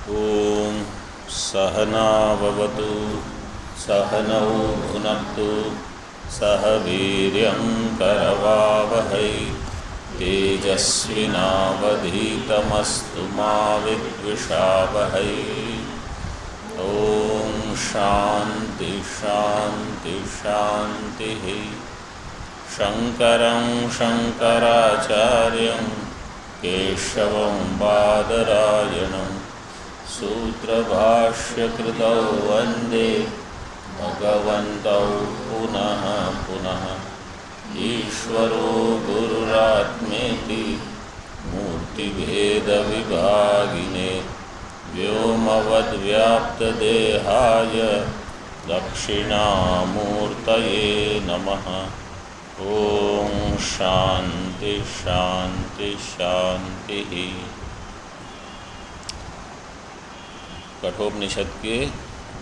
ॐ सहना भवतु सहनौ भुनक्तु सह वीर्यं करवावहै तेजस्विनावधीतमस्तु मा विद्विषावहै। ॐ शान्ति शान्ति शान्तिः। शङ्करं शङ्कराचार्यं केशवं बादरायणं सूत्रभाष्यकृतौ वन्दे भगवन्तौ पुनः पुनः। ईश्वरो गुरुरात्मेति मूर्तिभेदविभागिने व्योमवद्व्याप्तदेहाय दक्षिणामूर्तये नमः। ओम शांति शांति शांति। कठोपनिषद के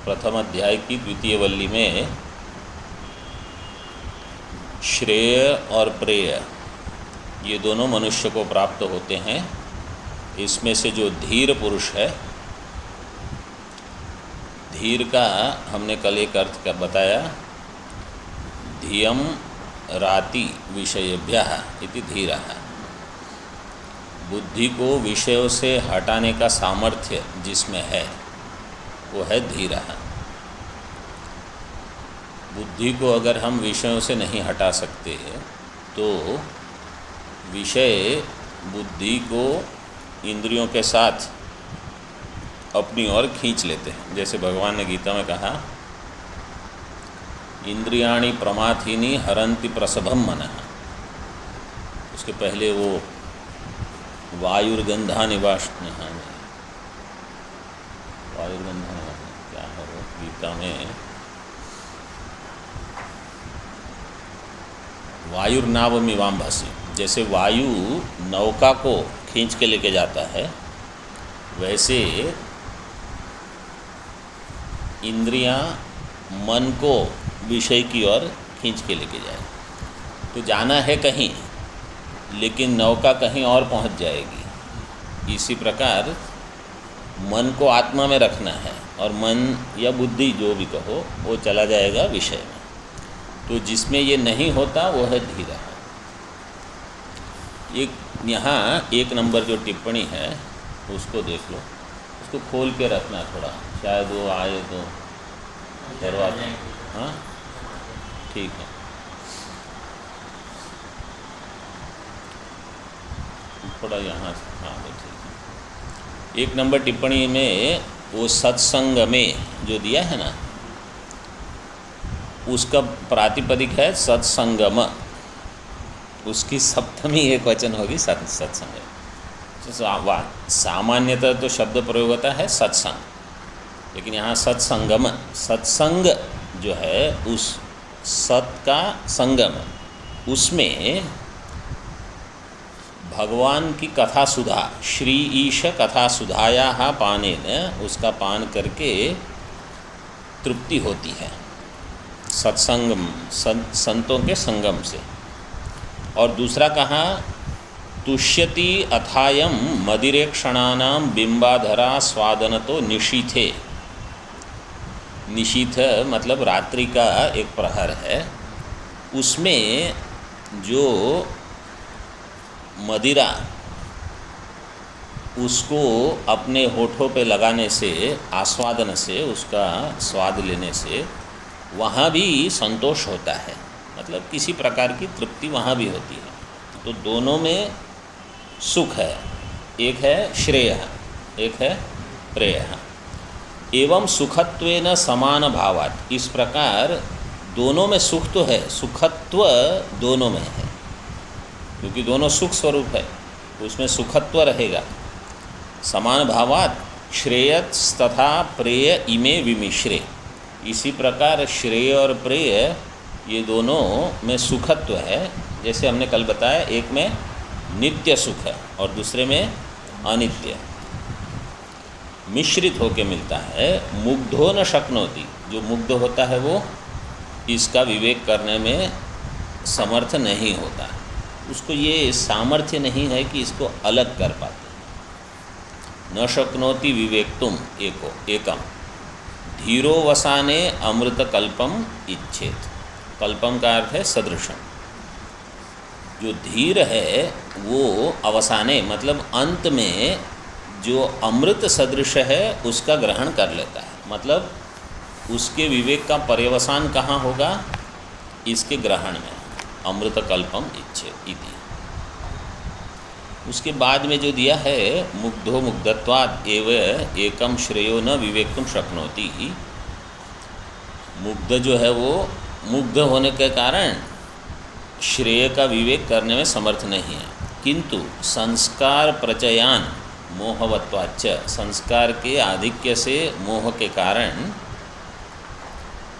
प्रथम अध्याय की द्वितीय वल्ली में श्रेय और प्रेय ये दोनों मनुष्य को प्राप्त होते हैं। इसमें से जो धीर पुरुष है, धीर का हमने कल एक अर्थ का बताया, धियम राति विषयेभ्यः इति धीरः। बुद्धि को विषयों से हटाने का सामर्थ्य जिसमें है वो है धीरः। बुद्धि को अगर हम विषयों से नहीं हटा सकते तो विषय बुद्धि को इंद्रियों के साथ अपनी ओर खींच लेते हैं। जैसे भगवान ने गीता में कहा, इंद्रियाणि प्रमाथीनि हरन्ति प्रसभम मनः। उसके पहले वो वायुर्गंधानि वायुर्गंधानि क्या है वो गीता में, वायुर्नावमिवाम्भसि। जैसे वायु नौका को खींच के लेके जाता है, वैसे इंद्रियां मन को विषय की ओर खींच के लेके जाए। तो जाना है कहीं, लेकिन नौका कहीं और पहुंच जाएगी। इसी प्रकार मन को आत्मा में रखना है और मन या बुद्धि जो भी कहो वो चला जाएगा विषय में। तो जिसमें ये नहीं होता वो है धीरः। एक यहाँ एक नंबर जो टिप्पणी है उसको देख लो, उसको खोल के रखना थोड़ा, शायद वो आए तो शुरुआत। हाँ ठीक है, थोड़ा यहाँ से। हाँ ठीक है। एक नंबर टिप्पणी में वो सत्संग में जो दिया है ना, उसका प्रातिपदिक है सत्संगम, उसकी सप्तमी एक वचन होगी सत्संग। सामान्यतः तो शब्द प्रयोग होता है सत्संग, लेकिन यहाँ सत्संगम, सत्संग जो है उस सत का संगम, उसमें भगवान की कथा सुधा, श्री ईश कथा सुधाया पानेन, उसका पान करके तृप्ति होती है सत्संगम, संतों के संगम से। और दूसरा कहा, तुष्यति अथायम मदिरेक्षणानां बिंबाधरा स्वादनतो निशीथे। निशीथ मतलब रात्रि का एक प्रहर है, उसमें जो मदिरा उसको अपने होठों पे लगाने से, आस्वादन से, उसका स्वाद लेने से वहाँ भी संतोष होता है, मतलब किसी प्रकार की तृप्ति वहाँ भी होती है। तो दोनों में सुख है, एक है श्रेय, एक है प्रेय। एवं सुखत्वेन समान भावात्, इस प्रकार दोनों में सुख तो है, सुखत्व दोनों में है, क्योंकि दोनों सुख स्वरूप है, उसमें सुखत्व रहेगा। समान भावात् श्रेयस् तथा प्रेय इमे विमिश्रे। इसी प्रकार श्रेय और प्रेय ये दोनों में सुखत्व है। जैसे हमने कल बताया, एक में नित्य सुख है और दूसरे में अनित्य, मिश्रित होकर मिलता है। मुग्धो न शक्नोति, जो मुग्ध होता है वो इसका विवेक करने में समर्थ नहीं होता, उसको ये सामर्थ्य नहीं है कि इसको अलग कर पाते। न शक्नोति विवेक्तुम एकम धीरो वसाने अमृतकल्पम इच्छेत। कल्पम का अर्थ है सदृशम। जो धीर है वो अवसाने मतलब अंत में जो अमृत सदृश है उसका ग्रहण कर लेता है। मतलब उसके विवेक का पर्यवसान कहाँ होगा? इसके ग्रहण में। अमृतकल्पम इच्छेत इति। उसके बाद में जो दिया है मुग्धो मुग्धत्वाद एव एकम श्रेयो न विवेक्तुम शक्नोति। मुग्ध जो है वो मुग्ध होने के कारण श्रेय का विवेक करने में समर्थ नहीं है, किंतु संस्कार प्रचयान मोहवत्वाच्च संस्कार के आधिक्य से मोह के कारण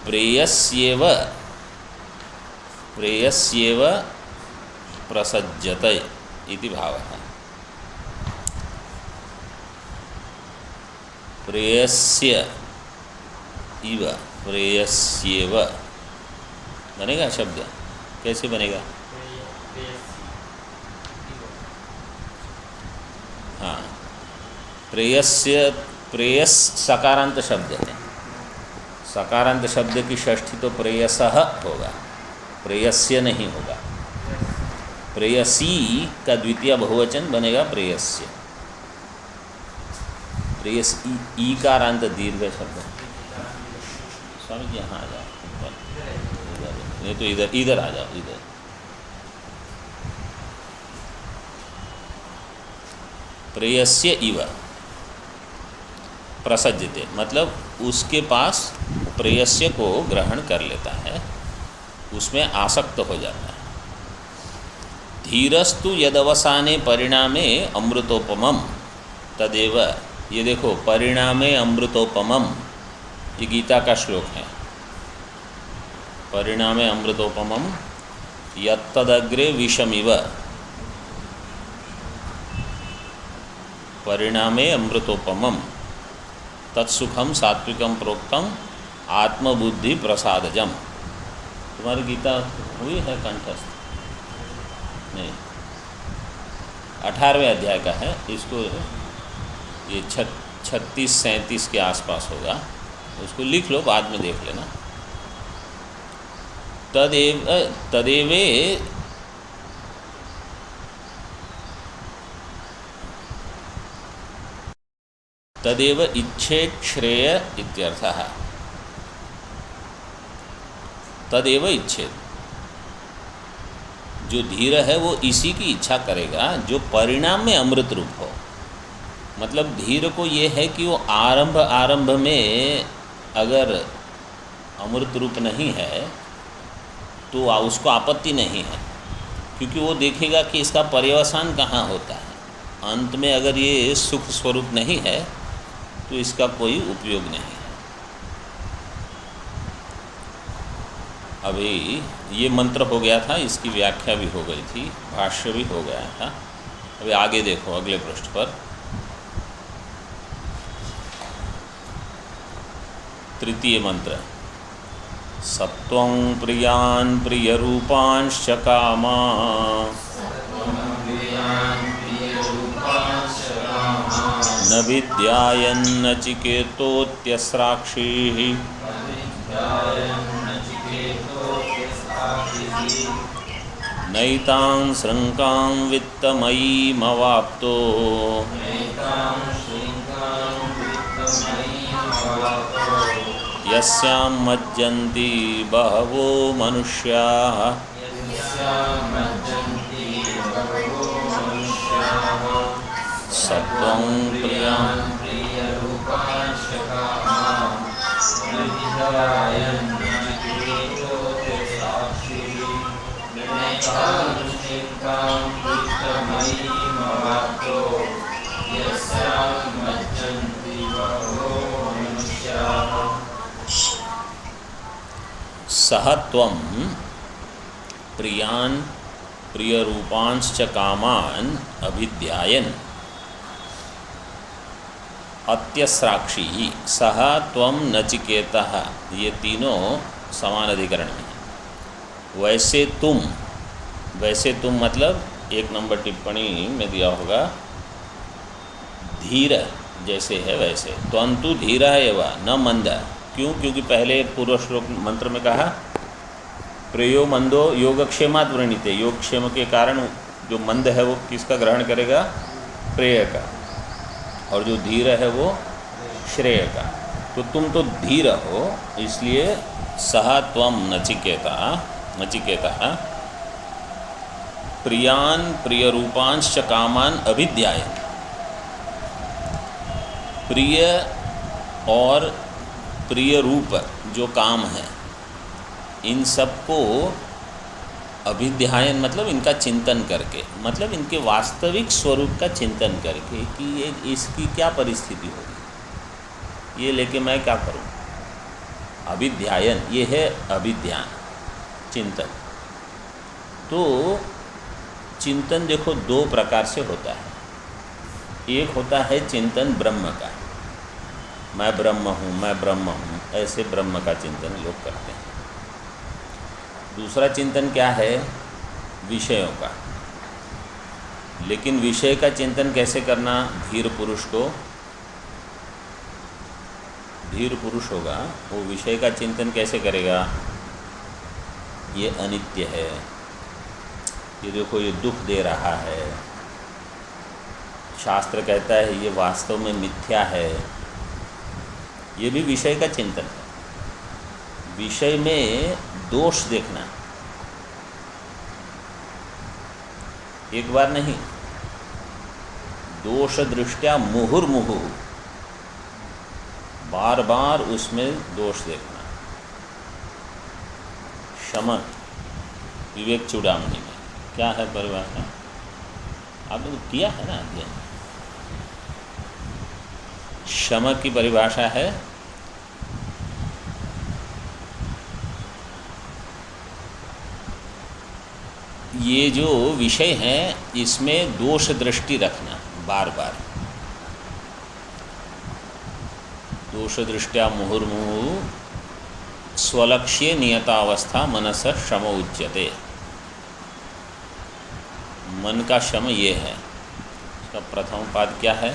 प्रेयस्येव प्रसज्जते इति भावः। प्रेयस्य इव प्रेयस्येव बनेगा शब्द। कैसे बनेगा? हाँ, प्रेयस्य प्रेयस सकारांत शब्द है। सकारांत शब्द की षष्ठी तो प्रेयसः होगा, प्रेयस्य नहीं होगा। प्रेयसी का द्वितीय बहुवचन बनेगा प्रेयस्य। प्रेयस ईकारांत दीर्घ शब्द। स्वामी जी यहाँ आ जाओ, नहीं तो इधर आ जाओ, इधर। प्रेयस्य इव प्रसज्जते मतलब उसके पास प्रेयस्य को ग्रहण कर लेता है, उसमें आसक्त हो जाता है। धीरस्तु यदवसाने परिणामे अमृतोपमम तदेव। ये देखो, परिणामे अमृतोपमम, ये गीता का श्लोक है। परिणामे अमृतोपमम यत्तदग्रे विषमिव। परिणामे अमृतोपमम तत्सुखम सात्विकम प्रोक्तम आत्मबुद्धि प्रसादजम। तुम्हारी गीता हुई है कंठस्थ? नहीं, 18वें अध्याय का है। इसको ये 36-37 के आसपास होगा, उसको लिख लो, बाद में देख लेना। तदेवे तदेव इच्छेत श्रेय इत्यर्थः। तदेव इच्छेत, जो धीर है वो इसी की इच्छा करेगा जो परिणाम में अमृत रूप हो। मतलब धीर को ये है कि वो आरंभ में अगर अमृत रूप नहीं है तो उसको आपत्ति नहीं है, क्योंकि वो देखेगा कि इसका पर्यवसान कहाँ होता है। अंत में अगर ये सुख स्वरूप नहीं है तो इसका कोई उपयोग नहीं है। अभी ये मंत्र हो गया था, इसकी व्याख्या भी हो गई थी, भाष्य भी हो गया था। अभी आगे देखो अगले पृष्ठ पर। तृतीय मंत्र। सत्वं प्रियान् प्रियरूपांश्च कामा न विद्यायन् नचिकेतोऽत्यस्राक्षीः नैतां शृङ्कां वित्तमयीमवाप्तो यस्यां मज्जन्ति बहवो मनुष्याः सत्वं प्रियान् सह त्वं प्रियान् प्रियरूपांश्च कामान् अभिध्यायन् अत्यस्राक्षी सह त्वं नचिकेतः। ये तीनों समान अधिकरण में हैं। वैसे तुम मतलब 1 नंबर टिप्पणी में दिया होगा, धीर जैसे है वैसे। त्वंतु धीर एवं न मंद। क्यों? क्योंकि पहले पूर्व श्लोक मंत्र में कहा प्रेयो मंदो योगक्षेमात् वृणीते, योगक्षेम के कारण जो मंद है वो किसका ग्रहण करेगा? प्रेय का। और जो धीर है वो श्रेय का। तो तुम तो धीर हो, इसलिए सह त्वं नचिकेता प्रियान प्रियरूपांश्च कामान अभिध्याय। प्रिय और प्रिय रूप जो काम है, इन सबको अभिध्यायन मतलब इनका चिंतन करके, मतलब इनके वास्तविक स्वरूप का चिंतन करके कि ये इसकी क्या परिस्थिति होगी, ये लेके मैं क्या करूं। अभिध्यायन ये है अभिध्यान, चिंतन। तो चिंतन देखो दो प्रकार से होता है। एक होता है चिंतन ब्रह्म का, मैं ब्रह्म हूँ, मैं ब्रह्म हूँ, ऐसे ब्रह्म का चिंतन लोग करते हैं। दूसरा चिंतन क्या है? विषयों का। लेकिन विषय का चिंतन कैसे करना? धीर पुरुष को, धीर पुरुष होगा वो विषय का चिंतन कैसे करेगा? ये अनित्य है, ये देखो ये दुख दे रहा है, शास्त्र कहता है ये वास्तव में मिथ्या है, ये भी विषय का चिंतन है। विषय में दोष देखना, एक बार नहीं, दोष दृष्टया मुहुर्मुहु, बार बार उसमें दोष देखना। शम विवेक चूड़ामणि में क्या है परिभाषा? आपने तो किया है ना अध्ययन। शम की परिभाषा है ये जो विषय हैं इसमें दोष दृष्टि रखना बार बार। दोष दृष्टया मुहुर्मुहु स्वलक्ष्य नियतावस्था मनस शम उच्यते। मन का शम ये है। इसका प्रथम पाद क्या है?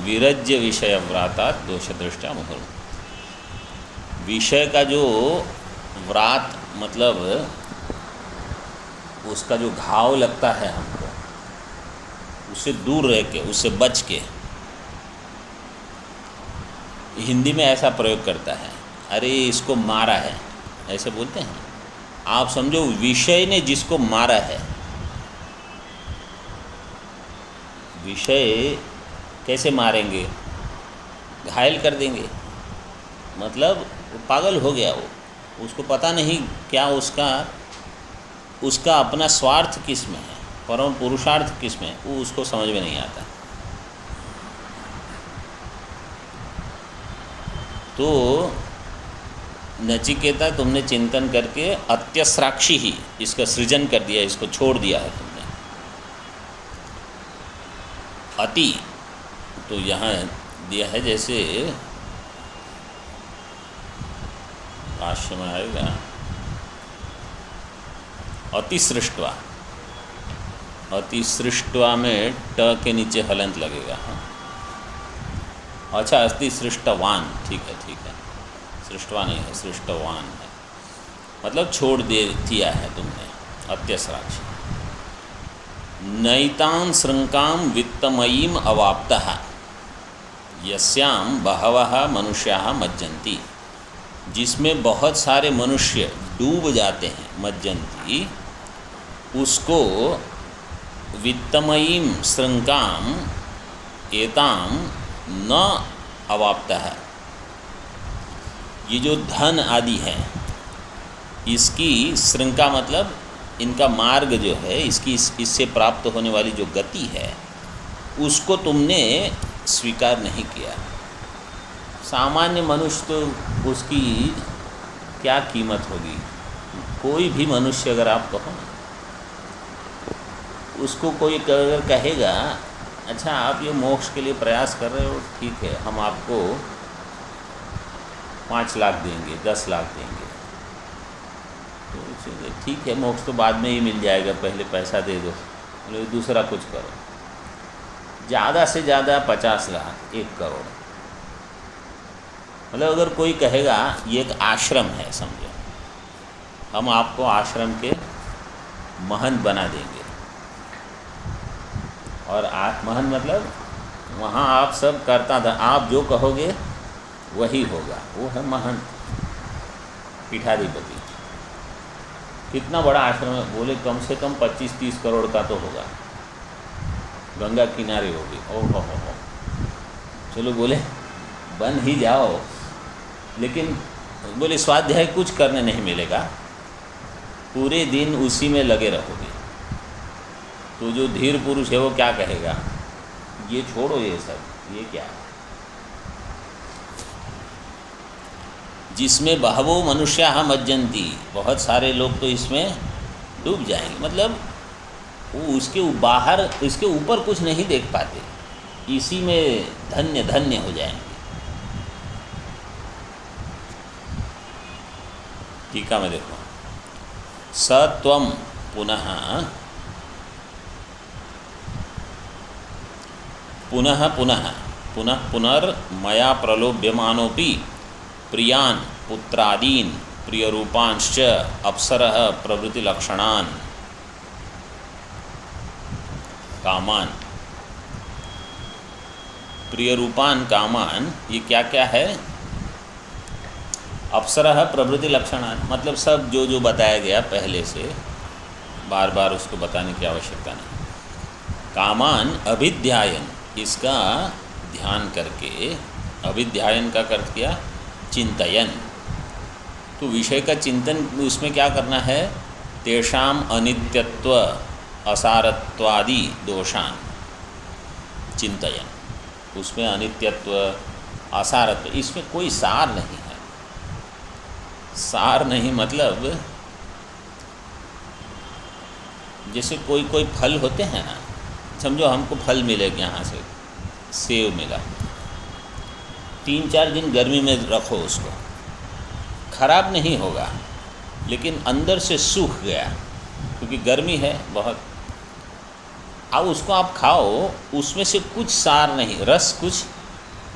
विरज्य विषय व्रातात दोष दृष्टया मुहुर्मुहु। विषय का जो व्रात मतलब उसका जो घाव लगता है हमको, उससे दूर रह के, उससे बच के। हिंदी में ऐसा प्रयोग करता है, अरे इसको मारा है, ऐसे बोलते हैं। आप समझो विषय ने जिसको मारा है। विषय कैसे मारेंगे? घायल कर देंगे, मतलब पागल हो गया वो, उसको पता नहीं क्या उसका अपना स्वार्थ किस में है, परम पुरुषार्थ किस में है, वो उसको समझ में नहीं आता। तो नचिकेता तुमने चिंतन करके अत्यस्राक्षी ही इसका सृजन कर दिया, इसको छोड़ दिया है तुमने। अति तो यहाँ दिया है, जैसे भाष्य में आएगा अतिसृष्टवा। अतिसृष्टवा में ट के नीचे हलंत लगेगा। अच्छा, अतिसृष्टवान, ठीक है, सृष्टवा नहीं है, सृष्टवान है, मतलब छोड़ दे दिया है तुमने। अत्यसराक्षी नैतां श्रृंकां वित्तमयीम अवाप्तः यस्यां बहवः मनुष्याः मज्जन्ति। जिसमें बहुत सारे मनुष्य डूब जाते हैं, मज्जन्ति, उसको वित्तमयीम श्रृंकाम एताम न अवाप्ता है। ये जो धन आदि है, इसकी श्रृंखला मतलब इनका मार्ग जो है, इससे प्राप्त होने वाली जो गति है, उसको तुमने स्वीकार नहीं किया। सामान्य मनुष्य तो उसकी क्या कीमत होगी? कोई भी मनुष्य अगर आप कहो ना, उसको कोई अगर कहेगा अच्छा आप ये मोक्ष के लिए प्रयास कर रहे हो, ठीक है, हम आपको 5 लाख देंगे, 10 लाख देंगे, तो ठीक है, मोक्ष तो बाद में ही मिल जाएगा, पहले पैसा दे दो। बोले दूसरा कुछ करो, ज़्यादा से ज़्यादा 50 लाख, 1 करोड़। मतलब अगर कोई कहेगा ये एक आश्रम है, समझो हम आपको आश्रम के महंत बना देंगे, और महंत मतलब वहाँ आप सब करता था, आप जो कहोगे वही होगा, वो है महंत, पीठाधिपति। कितना बड़ा आश्रम है? बोले कम से कम 25-30 करोड़ का तो होगा, गंगा किनारे होगी। ओह हो, चलो बोले बन ही जाओ, लेकिन बोले स्वाध्याय कुछ करने नहीं मिलेगा, पूरे दिन उसी में लगे रहोगे। तो जो धीर पुरुष है वो क्या कहेगा, ये छोड़ो ये सब, ये क्या है? जिसमें बहवो मनुष्याः मज्जन्ति, बहुत सारे लोग तो इसमें डूब जाएंगे। मतलब वो उसके बाहर, इसके ऊपर कुछ नहीं देख पाते, इसी में धन्य धन्य हो जाएंगे। टीका में देखो, सत्वम पुनः पुनः पुनः पुनः पुनर्मया प्रलोभ्यमानोपि प्रियान पुत्रादीन प्रियरूपांश्च अप्सरः प्रवृत्तिलक्षणान् कामान। प्रियरूपान कामान, ये क्या क्या है? अप्सरः प्रवृत्ति लक्षणान्, मतलब सब जो जो बताया गया पहले से, बार बार उसको बताने की आवश्यकता नहीं। कामान अभिध्यायन, इसका ध्यान करके, अभिध्यायन का अर्थ किया चिंतयन। तो विषय का चिंतन, उसमें क्या करना है? तेषाम अनित्यत्व असारत्वादि दोषान चिंतयन, उसमें अनित्यत्व असारत्व, इसमें कोई सार नहीं है। सार नहीं मतलब जैसे कोई कोई फल होते हैं ना, समझो हमको फल मिलेगा, यहाँ से सेब मिला, 3-4 दिन गर्मी में रखो उसको, खराब नहीं होगा, लेकिन अंदर से सूख गया क्योंकि गर्मी है बहुत। अब उसको आप खाओ, उसमें से कुछ सार नहीं, रस कुछ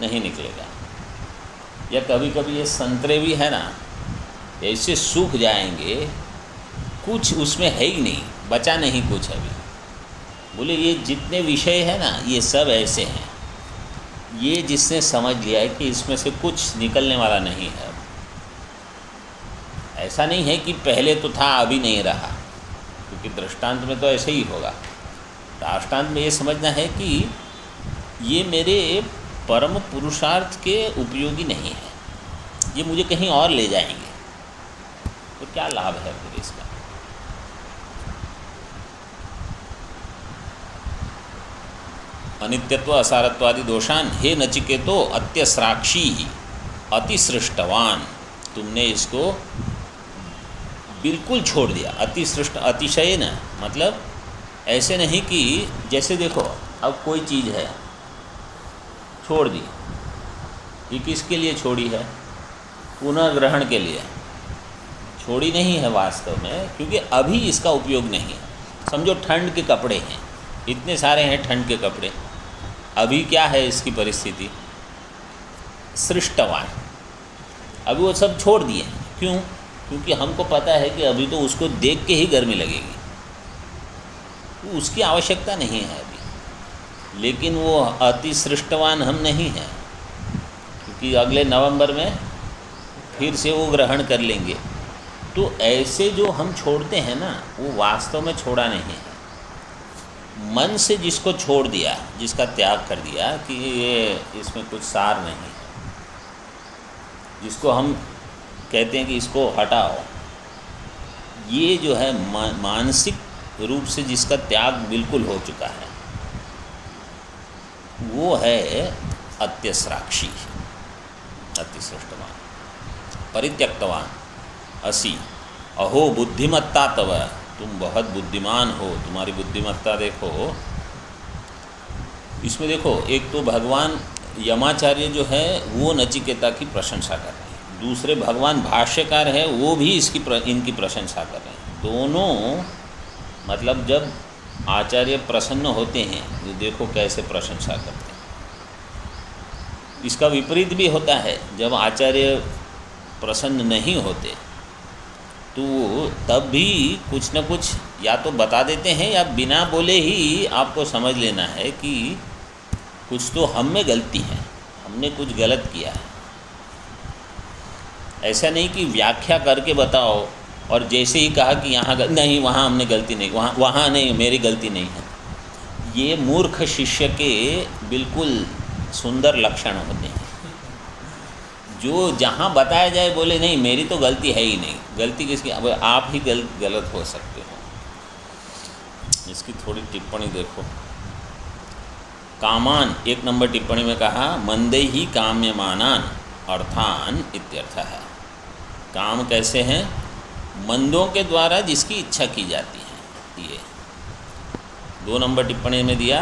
नहीं निकलेगा। या कभी कभी ये संतरे भी है ना, ऐसे सूख जाएंगे, कुछ उसमें है ही नहीं, बचा नहीं कुछ अभी। बोले ये जितने विषय है ना, ये सब ऐसे हैं। ये जिसने समझ लिया है कि इसमें से कुछ निकलने वाला नहीं है, ऐसा नहीं है कि पहले तो था अभी नहीं रहा, क्योंकि दृष्टांत में तो ऐसे ही होगा। दृष्टांत में ये समझना है कि ये मेरे परम पुरुषार्थ के उपयोगी नहीं है, ये मुझे कहीं और ले जाएंगे, तो क्या लाभ है फिर इसका? अनित्यत्व असारत्वादि दोषान हे नचिकेतो अत्यस्राक्षी अतिसृष्टवान, तुमने इसको बिल्कुल छोड़ दिया। अतिसृष्ट, अतिशय न मतलब ऐसे नहीं कि जैसे देखो अब कोई चीज़ है छोड़ दी, ये किसके लिए छोड़ी है? पुनः ग्रहण के लिए छोड़ी नहीं है वास्तव में, क्योंकि अभी इसका उपयोग नहीं है। समझो ठंड के कपड़े हैं, इतने सारे हैं ठंड के कपड़े, अभी क्या है इसकी परिस्थिति? सृष्टवान, अभी वो सब छोड़ दिए। क्यों? क्योंकि हमको पता है कि अभी तो उसको देख के ही गर्मी लगेगी, तो उसकी आवश्यकता नहीं है अभी। लेकिन वो अति सृष्टवान हम नहीं हैं, क्योंकि अगले नवंबर में फिर से वो ग्रहण कर लेंगे। तो ऐसे जो हम छोड़ते हैं ना, वो वास्तव में छोड़ा नहीं है। मन से जिसको छोड़ दिया, जिसका त्याग कर दिया कि ये इसमें कुछ सार नहीं है, जिसको हम कहते हैं कि इसको हटाओ, ये जो है मानसिक रूप से जिसका त्याग बिल्कुल हो चुका है, वो है अत्यस्राक्षी, अतिसृष्टवान। परित्यक्तवान असि अहो बुद्धिमत्ता तव, तुम बहुत बुद्धिमान हो, तुम्हारी बुद्धिमत्ता देखो। इसमें देखो, एक तो भगवान यमाचार्य जो है वो नचिकेता की प्रशंसा कर रहे हैं, दूसरे भगवान भाष्यकार है वो भी इनकी प्रशंसा कर रहे हैं। दोनों मतलब जब आचार्य प्रसन्न होते हैं, जो देखो कैसे प्रशंसा करते हैं। इसका विपरीत भी होता है, जब आचार्य प्रसन्न नहीं होते तो तब भी कुछ न कुछ या तो बता देते हैं, या बिना बोले ही आपको समझ लेना है कि कुछ तो हम में गलती है, हमने कुछ गलत किया है। ऐसा नहीं कि व्याख्या करके बताओ और जैसे ही कहा कि यहाँ नहीं, वहाँ हमने गलती नहीं, वहाँ नहीं, मेरी गलती नहीं है। ये मूर्ख शिष्य के बिल्कुल सुंदर लक्षण होते हैं, जो जहाँ बताया जाए बोले नहीं, मेरी तो गलती है ही नहीं। गलती किसकी? अब आप ही गलत हो सकते हो। इसकी थोड़ी टिप्पणी देखो। कामान 1 नंबर टिप्पणी में कहा, मंदे ही काम्यमानान अर्थान इत्यर्थ है। काम कैसे हैं? मंदों के द्वारा जिसकी इच्छा की जाती है। ये 2 नंबर टिप्पणी में दिया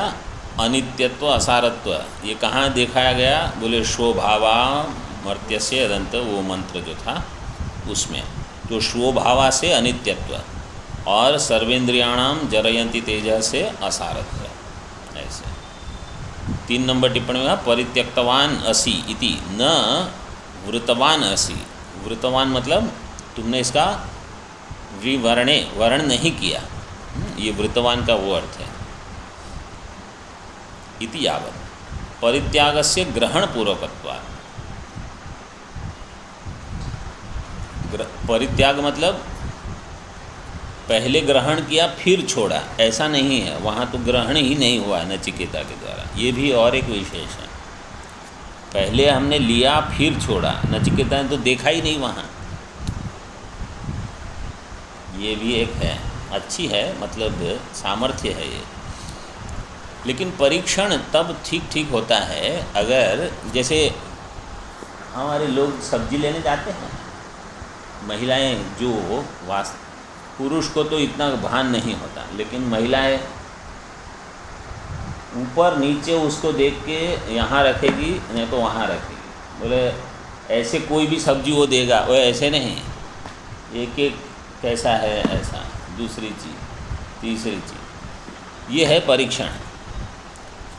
अनित्यत्व असारत्व। ये कहाँ दिखाया गया? बोले स्वभावा मर्त्य से अदंत, वो मंत्र जो था उसमें, तो स्वभावा से अनित्यत्व और सर्वेंद्रियाणाम जरयंती तेज से असारत्व। ऐसे 3 नंबर टिप्पणी में परित्यक्तवान असि इति न वृतवान असि। वृतवान मतलब तुमने इसका वर्ण नहीं किया, ये वृतवान का वो अर्थ है। इति यावत् परित्यागस्य ग्रहण पूर्वकत्वात्। परित्याग मतलब पहले ग्रहण किया फिर छोड़ा, ऐसा नहीं है। वहाँ तो ग्रहण ही नहीं हुआ नचिकेता के द्वारा, ये भी और एक विशेष है। पहले हमने लिया फिर छोड़ा, नचिकेता ने तो देखा ही नहीं वहाँ, ये भी एक है। अच्छी है, मतलब सामर्थ्य है ये। लेकिन परीक्षण तब ठीक होता है अगर, जैसे हमारे लोग सब्जी लेने जाते हैं, महिलाएं जो पुरुष को तो इतना भान नहीं होता, लेकिन महिलाएं ऊपर नीचे उसको देख के यहाँ रखेगी, नहीं तो वहाँ रखेगी। बोले ऐसे कोई भी सब्जी वो देगा, वो ऐसे नहीं, एक एक कैसा है ऐसा, दूसरी चीज़, तीसरी चीज़। ये है परीक्षण।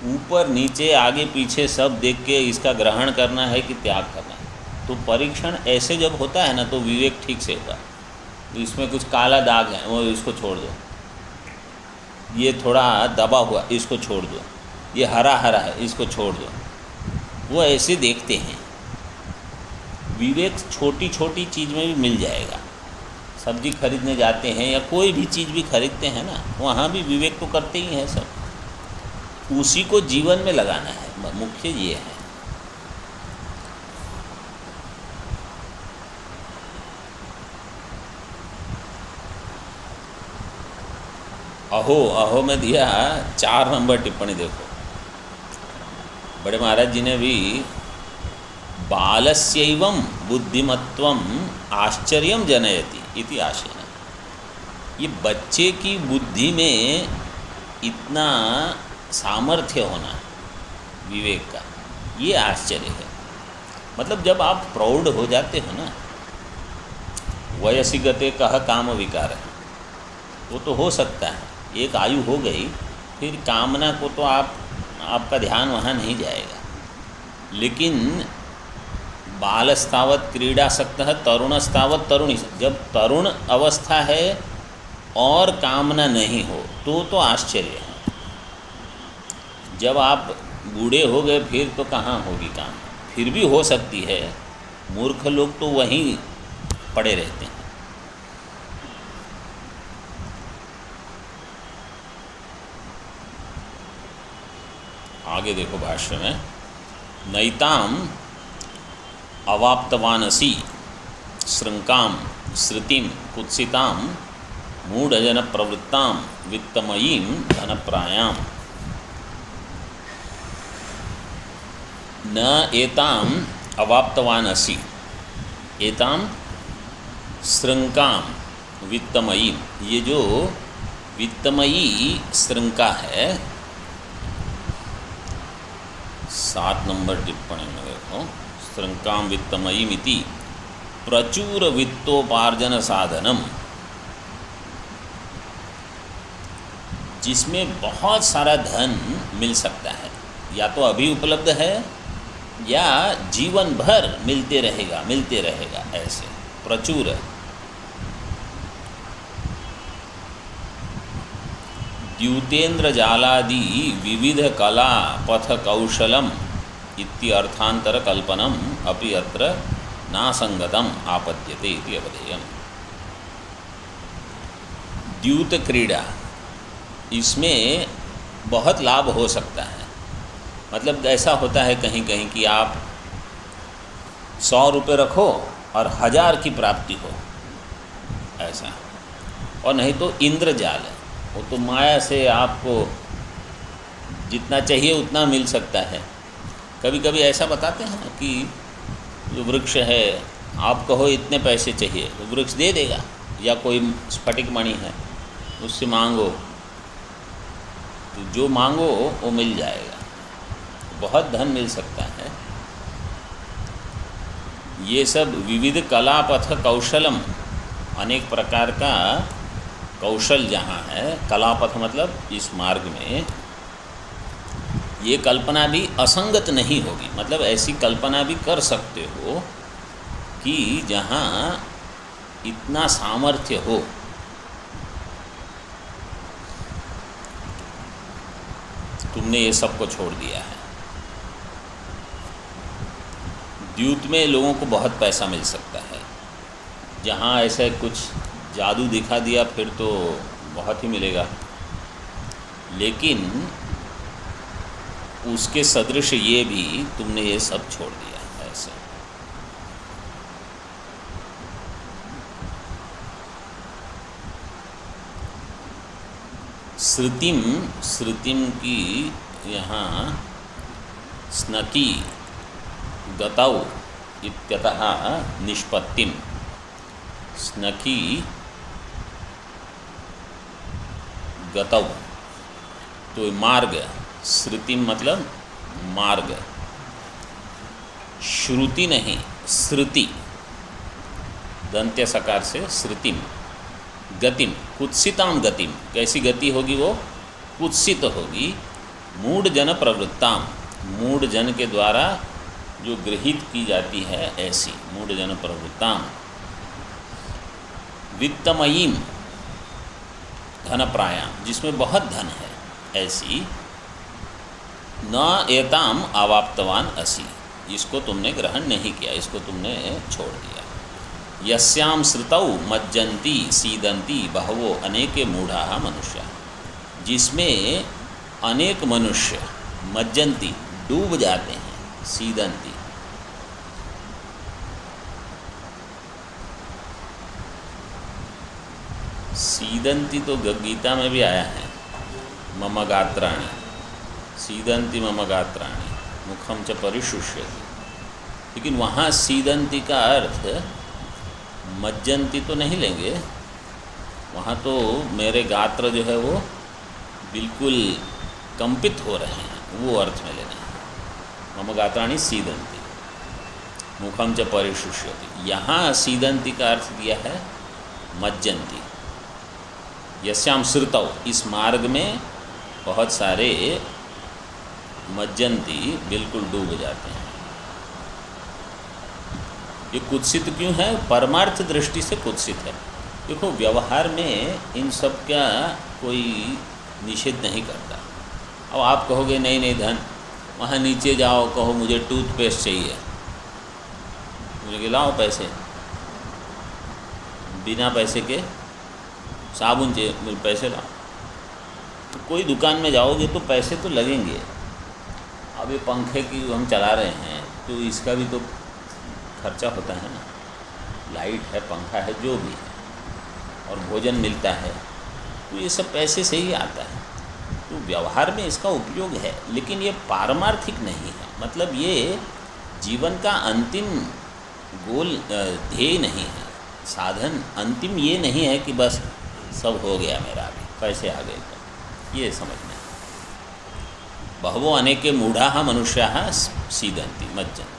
ऊपर नीचे आगे पीछे सब देख के इसका ग्रहण करना है कि त्याग करना है। तो परीक्षण ऐसे जब होता है ना, तो विवेक ठीक से होगा। तो इसमें कुछ काला दाग है, वो इसको छोड़ दो, ये थोड़ा दबा हुआ, इसको छोड़ दो, ये हरा हरा है, इसको छोड़ दो। वो ऐसे देखते हैं। विवेक छोटी छोटी चीज़ में भी मिल जाएगा। सब्जी खरीदने जाते हैं या कोई भी चीज़ भी खरीदते हैं ना, वहाँ भी विवेक तो करते ही हैं सब। उसी को जीवन में लगाना है, मुख्य ये है। अहो में दिया 4 नंबर टिप्पणी देखो। बड़े महाराज जी ने भी बालस्यैवं बुद्धिमत्वम आश्चर्यम जनयति इति आशयेन। ये बच्चे की बुद्धि में इतना सामर्थ्य होना विवेक का, ये आश्चर्य है। मतलब जब आप प्रौढ़ हो जाते हो ना, वयसी गते कह काम विकार है, वो तो हो सकता है, एक आयु हो गई फिर कामना को तो आपका ध्यान वहाँ नहीं जाएगा। लेकिन बालस्तावत क्रीडासक्तः तरुणस्तावत तरुणी, जब तरुण अवस्था है और कामना नहीं हो तो आश्चर्य है। जब आप बूढ़े हो गए फिर तो कहाँ होगी कामना, फिर भी हो सकती है। मूर्ख लोग तो वहीं पड़े रहते हैं। आगे देखो भाष्य में, नैताम अवाप्तवानसी श्रृंकाम श्रुतिम कुत्सिताम मूढ़जन प्रवृत्ताम वित्तमयीम धनप्रायाम न एताम अवाप्तवानसी एताम श्रृंकाम वित्तमयीम। ये जो वित्तमयी श्रृंका है, 7 नंबर टिप्पणी में देखो, श्रृंकाम वित्तमयीम इति प्रचुर वित्तोपार्जन साधनम। जिसमें बहुत सारा धन मिल सकता है, या तो अभी उपलब्ध है या जीवन भर मिलते रहेगा, ऐसे प्रचुर। द्यूतेन्द्र जालादि विविध कला पथ कौशलम इत्यर्थांतर कल्पनम अपि अत्र नासंगतम आपद्यते इति अवधेयम्। द्यूत क्रीड़ा, इसमें बहुत लाभ हो सकता है। मतलब ऐसा होता है कहीं कहीं कि आप 100 रुपये रखो और 1000 की प्राप्ति हो, ऐसा। और नहीं तो इंद्रजाल है, वो तो माया से आपको जितना चाहिए उतना मिल सकता है। कभी कभी ऐसा बताते हैं ना कि जो वृक्ष है, आप कहो इतने पैसे चाहिए तो वृक्ष दे देगा, या कोई स्फटिक मणि है उससे मांगो तो जो मांगो वो मिल जाएगा, बहुत धन मिल सकता है। ये सब विविध कला पथ कौशलम, अनेक प्रकार का कौशल जहाँ है, कलापथ मतलब इस मार्ग में, ये कल्पना भी असंगत नहीं होगी। मतलब ऐसी कल्पना भी कर सकते हो कि जहाँ इतना सामर्थ्य हो। तुमने ये सब को छोड़ दिया है। द्यूत में लोगों को बहुत पैसा मिल सकता है, जहाँ ऐसे कुछ जादू दिखा दिया फिर तो बहुत ही मिलेगा, लेकिन उसके सदृश ये भी तुमने ये सब छोड़ दिया है ऐसे। श्रुतिम की यहाँ स्नकी गतौ इत्यतः निष्पत्तिम, स्नकी गतौ तो मार्ग, श्रुतिम मतलब मार्ग, श्रुति नहीं श्रुति, दंत्य सकार से श्रुतिम, गतिम कुत्सिताम गतिम, कैसी गति होगी वो? कुत्सित होगी। मूढ़ जन प्रवृत्ताम, मूढ़ जन के द्वारा जो गृहीत की जाती है ऐसी, मूढ़ जन प्रवृत्ताम। वित्तमयीम धन प्रायाम, जिसमें बहुत धन है ऐसी। न एताम अवाप्तवान असि, इसको तुमने ग्रहण नहीं किया, इसको तुमने छोड़ दिया। यस्याम श्रुतौ मज्जन्ति सीदन्ति बहवो अनेके मूढ़ा मनुष्य, जिसमें अनेक मनुष्य मज्जन्ति डूब जाते हैं, सीदन्ति सीदन्ति तो गीता में भी आया है, मम गात्राणि सीदन्ति मम गात्राणि मुखम च परिशुष्यति, लेकिन वहाँ सीदन्ति का अर्थ मज्जन्ति तो नहीं लेंगे, वहाँ तो मेरे गात्र जो है वो बिल्कुल कंपित हो रहे हैं, वो अर्थ में लेना है। मम गात्राणि सीदन्ति मुखम च परिशुष्यति, यहाँ सीदन्ति का अर्थ दिया है मज्जन्ति। यस्याम श्रुतौ, इस मार्ग में बहुत सारे मज्जन्ति बिल्कुल डूब जाते हैं। ये कुत्सित क्यों है? परमार्थ दृष्टि से कुत्सित है। देखो व्यवहार में इन सब का कोई निषेध नहीं करता। अब आप कहोगे नहीं नहीं धन, वहाँ नीचे जाओ, कहो मुझे टूथपेस्ट चाहिए, मुझे लाओ पैसे, बिना पैसे के साबुन चाहिए, मुझे पैसे लाओ। तो कोई दुकान में जाओगे तो पैसे तो लगेंगे। अब ये पंखे की हम चला रहे हैं तो इसका भी तो खर्चा होता है ना, लाइट है, पंखा है, जो भी है, और भोजन मिलता है, तो ये सब पैसे से ही आता है। तो व्यवहार में इसका उपयोग है, लेकिन ये पारमार्थिक नहीं है। मतलब ये जीवन का अंतिम गोल ध्येय नहीं है, साधन अंतिम ये नहीं है कि बस सब हो गया मेरा, अभी पैसे आ गए तो, ये समझना है। बहवो अनेके मूढ़ा मनुष्याः सीदन्ति मज्जन्ति।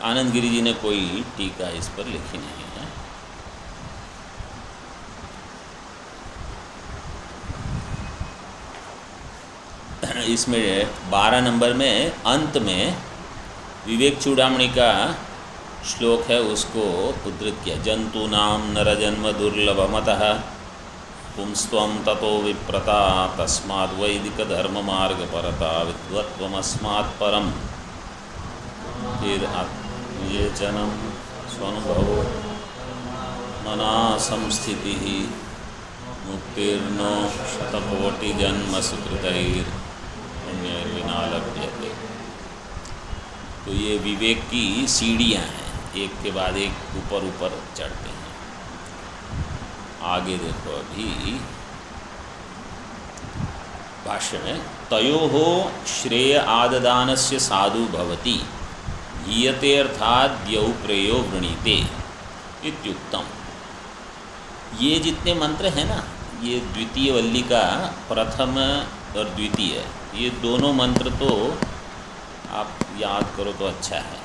आनंद गिरी जी ने कोई टीका इस पर लिखी नहीं है। इसमें 12 नंबर में अंत में विवेक चूड़ामणि का श्लोक है, उसको उद्धृत किया। जंतूनां नरजन्म दुर्लभमतः पुंस्त्वं ततो विप्रता तस्माद् वैदिक धर्म मार्ग परता विद्वत्वमस्मात् परम। फिर विवेचनम स्वानुभवो मना संस्थिति मुक्तिर्नो शतकोटि जन्म सुकृतैर् पुण्यैर्विना लभ्यते। तो ये विवेक की सीढ़ियाँ हैं, एक के बाद एक ऊपर ऊपर चढ़ते हैं। आगे देखो, अभी भाष्य में तयोः श्रेय आददानस्य साधु भवति हीयते अर्थात् द्यौ प्रेयो वृणीते इत्युक्तम। ये जितने मंत्र हैं ना, ये द्वितीय वल्ली का प्रथम और द्वितीय, ये दोनों मंत्र तो आप याद करो तो अच्छा है।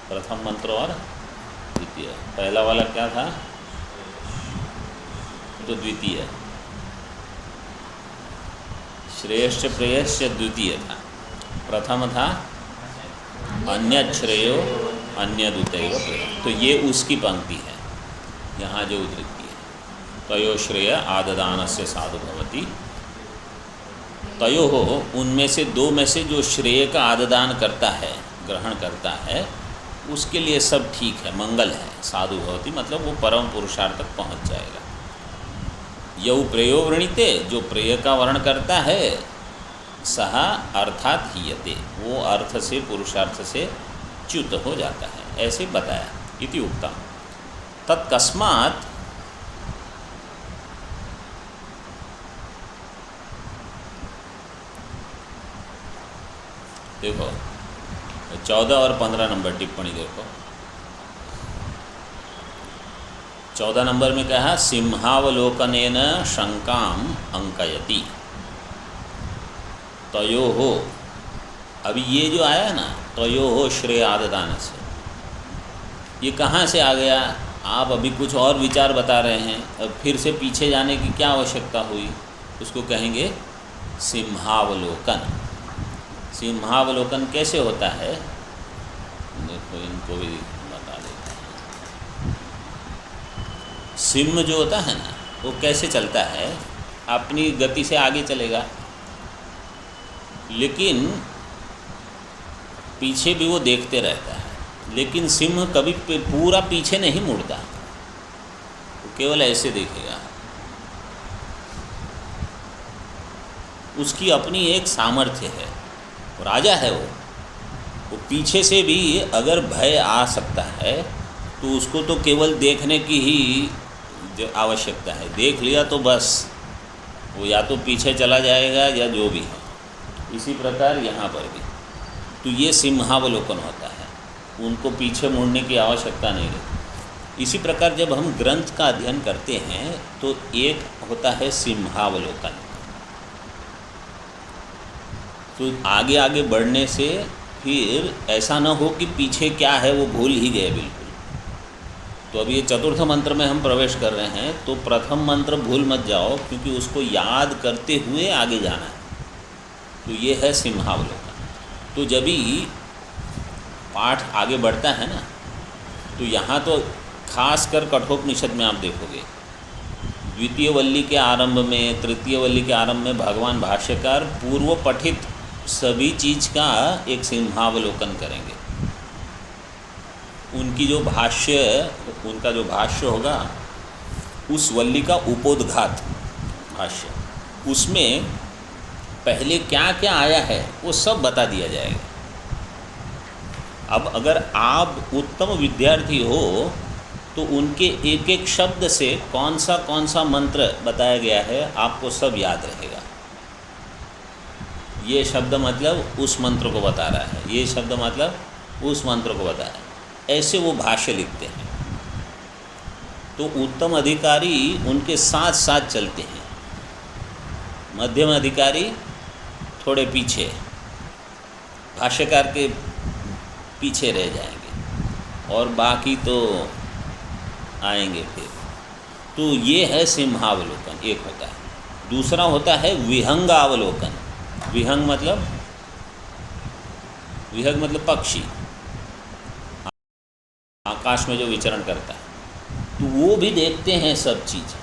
प्रथम मंत्र और द्वितीय, पहला वाला क्या था? तो द्वितीय, श्रेयश्च प्रेयश्च द्वितीय था। प्रथम था अन्य श्रेयो अन्य द्वितीय प्रेय। तो ये उसकी पंक्ति है यहाँ जो उद्धृति है। तयो श्रेय आददानस्य साधु भवति। तयो हो, उनमें से दो में से जो श्रेय का आददान करता है, ग्रहण करता है, उसके लिए सब ठीक है, मंगल है। साधु भवति मतलब वो परम पुरुषार्थ तक पहुँच जाएगा। यौ प्रेयो वृणीते, जो प्रेय का वर्ण करता है, सह अर्थात हीयते, वो अर्थ से पुरुषार्थ से च्युत हो जाता है, ऐसे बताया। इति उक्तम तत्कस्मात् देखो 14 और 15 नंबर टिप्पणी देखो। 14 नंबर में कहा सिंहावलोकनेन शंकाम अंकयति तयोहो। अभी ये जो आया ना तयोहो श्रेय आददान से, ये कहाँ से आ गया? आप अभी कुछ और विचार बता रहे हैं, अब फिर से पीछे जाने की क्या आवश्यकता हुई? उसको कहेंगे सिंहावलोकन। सिंहावलोकन कैसे होता है? देखो इनको भी बता देते हैं। सिंह जो होता है ना, वो कैसे चलता है? अपनी गति से आगे चलेगा, लेकिन पीछे भी वो देखते रहता है। लेकिन सिंह कभी पूरा पीछे नहीं मुड़ता, वो केवल ऐसे देखेगा। उसकी अपनी एक सामर्थ्य है, राजा है वो पीछे से भी अगर भय आ सकता है तो उसको तो केवल देखने की ही जो आवश्यकता है। देख लिया तो बस वो या तो पीछे चला जाएगा या जो भी है। इसी प्रकार यहाँ पर भी तो ये सिंहावलोकन होता है, उनको पीछे मुड़ने की आवश्यकता नहीं रहती। इसी प्रकार जब हम ग्रंथ का अध्ययन करते हैं तो एक होता है सिंहावलोकन। तो आगे आगे बढ़ने से फिर ऐसा न हो कि पीछे क्या है वो भूल ही गए बिल्कुल। तो अब ये चतुर्थ मंत्र में हम प्रवेश कर रहे हैं, तो प्रथम मंत्र भूल मत जाओ, क्योंकि उसको याद करते हुए आगे जाना है। तो ये है सिंहावलोकन। तो जब भी पाठ आगे बढ़ता है ना, तो यहाँ तो खासकर कठोपनिषद में आप देखोगे, द्वितीय वल्ली के आरंभ में, तृतीय वल्ली के आरंभ में भगवान भाष्यकार पूर्व पठित सभी चीज़ का एक सिंहावलोकन करेंगे। उनकी जो भाष्य, उनका जो भाष्य होगा उस वल्ली का उपोद्घात भाष्य, उसमें पहले क्या क्या आया है वो सब बता दिया जाएगा। अब अगर आप उत्तम विद्यार्थी हो तो उनके एक एक शब्द से कौन सा मंत्र बताया गया है आपको सब याद रहेगा। ये शब्द मतलब उस मंत्र को बता रहा है, ये शब्द मतलब उस मंत्र को बता रहा है, ऐसे वो भाष्य लिखते हैं। तो उत्तम अधिकारी उनके साथ साथ चलते हैं, मध्यम अधिकारी थोड़े पीछे, भाष्यकार के पीछे रह जाएंगे और बाकी तो आएंगे फिर। तो ये है सिंहावलोकन, एक होता है। दूसरा होता है विहंगावलोकन। विहंग मतलब पक्षी, आकाश में जो विचरण करता है, तो वो भी देखते हैं सब चीज़।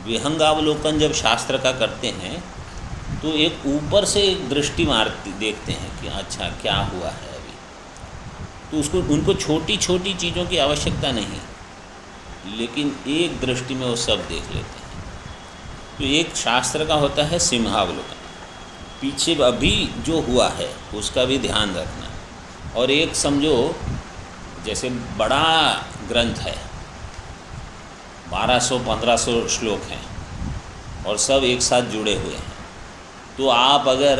विहंगावलोकन जब शास्त्र का करते हैं तो एक ऊपर से एक दृष्टि मारती देखते हैं कि अच्छा क्या हुआ है अभी, तो उनको छोटी छोटी चीज़ों की आवश्यकता नहीं, लेकिन एक दृष्टि में वो सब देख लेते हैं। तो एक शास्त्र का होता है सिंहावलोकन, पीछे अभी जो हुआ है उसका भी ध्यान रखना। और एक समझो जैसे बड़ा ग्रंथ है, 1200-1500 श्लोक हैं और सब एक साथ जुड़े हुए हैं, तो आप अगर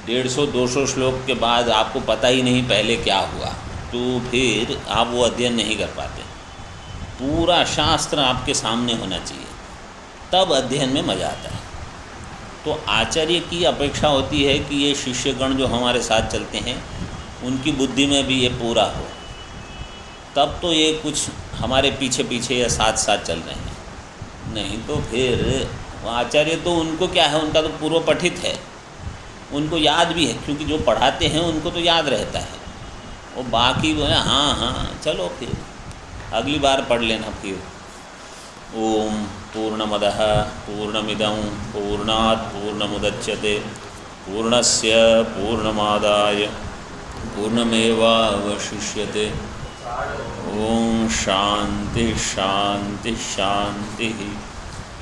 150-200 श्लोक के बाद आपको पता ही नहीं पहले क्या हुआ, तो फिर आप वो अध्ययन नहीं कर पाते। पूरा शास्त्र आपके सामने होना चाहिए, तब अध्ययन में मज़ा आता है। तो आचार्य की अपेक्षा होती है कि ये शिष्यगण जो हमारे साथ चलते हैं उनकी बुद्धि में भी ये पूरा हो, तब तो ये कुछ हमारे पीछे पीछे या साथ साथ चल रहे हैं। नहीं तो फिर आचार्य तो उनको क्या है, उनका तो पूर्व पठित है, उनको याद भी है, क्योंकि जो पढ़ाते हैं उनको तो याद रहता है। वो बाकी वो है हाँ चलो फिर अगली बार पढ़ लेना फिर। ओम पूर्णमदः पूर्णमिदं पूर्णात् पूर्णमुदच्यते पूर्णस्य पूर्णमादाय पूर्णमेवावशिष्यते। ओम शांति शांति शांति।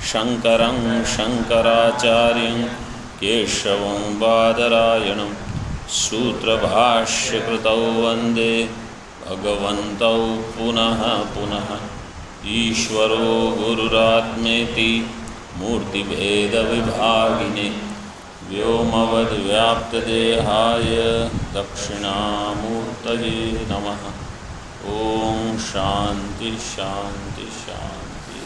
शंकरं शंकराचार्यं केशवं बादरायणं सूत्रभाष्यकृतौ वन्दे भगवन्तौ पुनः पुनः। ईश्वरो गुरुरात्मेति मूर्तिभेदविभागिने व्योमवद्व्याप्तदेहाय दक्षिणामूर्तये नमः। ओम शांति शांति शांति।